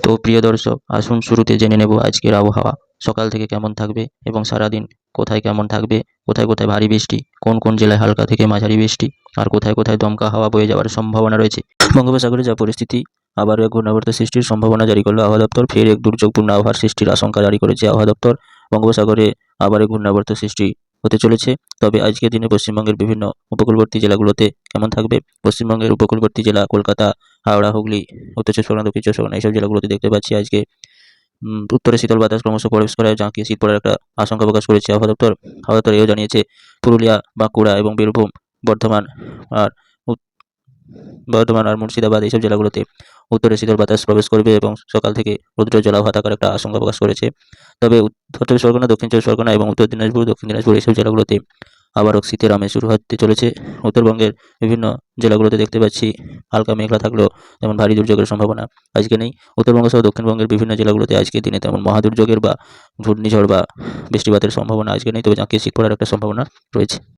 তো প্রিয় দর্শক, আসুন শুরুতে জেনে নেব আজকের আবহাওয়া সকাল থেকে কেমন থাকবে এবং সারাদিন কোথায় কেমন থাকবে, কোথায় কোথায় ভারী বৃষ্টি, কোন কোন জেলায় হালকা থেকে মাঝারি বৃষ্টি, আর কোথায় কোথায় দমকা হাওয়া বয়ে যাওয়ার সম্ভাবনা রয়েছে। বঙ্গোপসাগরে যা পরিস্থিতি, আবারও এক ঘূর্ণাবর্ত সৃষ্টির সম্ভাবনা জারি করলো আবহাওয়া দপ্তর। ফের এক দুর্যোগপূর্ণ আবহাওয়ার সৃষ্টির আশঙ্কা জারি করেছে আবহাওয়া দপ্তর। বঙ্গোপসাগরে আবার এক ঘূর্ণাবর্ত সৃষ্টি হতে চলেছে। তবে আজকের দিনে পশ্চিমবঙ্গের বিভিন্ন উপকূলবর্তী জেলাগুলোতে কেমন থাকবে, পশ্চিমবঙ্গের উপকূলবর্তী জেলা কলকাতা, হাওড়া, হুগলি, উত্তর চব্বিশ পরগনা, দক্ষিণ চব্বিশ পরগনা এইসব জেলাগুলোতে দেখতে পাচ্ছি আজকে উত্তরে শীতল বাতাস ক্রমশ প্রবেশ করায় জাঁকিয়ে শীত পড়ার একটা আশঙ্কা প্রকাশ করেছে আবহাওয়া দপ্তর। আবহাওয়া দপ্তর এও জানিয়েছে পুরুলিয়া, বাঁকুড়া এবং বীরভূম, বর্ধমান আর উত- বর্ধমান আর মুর্শিদাবাদ এইসব জেলাগুলোতে উত্তরে শীতল বাতাস প্রবেশ করবে এবং সকাল থেকে রৌদ্র জলাবদ্ধ থাকার একটা আশঙ্কা প্রকাশ করেছে। তবে উত্তর চব্বিশ পরগনা, দক্ষিণ চব্বিশ পরগনা এবং উত্তর দিনাজপুর, দক্ষিণ দিনাজপুর এইসব জেলাগুলোতে আবারও শীতের আমেজ শুরু হতে চলেছে। উত্তরবঙ্গের বিভিন্ন জেলাগুলোতে দেখতে পাচ্ছি হালকা মেঘলা থাকলেও তেমন ভারী দুর্যোগের সম্ভাবনা আজকে নেই। উত্তরবঙ্গ সহ দক্ষিণবঙ্গের বিভিন্ন জেলাগুলোতে আজকের দিনে তেমন মহাদুর্যোগের বা ঘূর্ণিঝড় বা বৃষ্টিপাতের সম্ভাবনা আজকে নেই, তবে জাঁকিয়ে শীত পড়ার একটা সম্ভাবনা রয়েছে।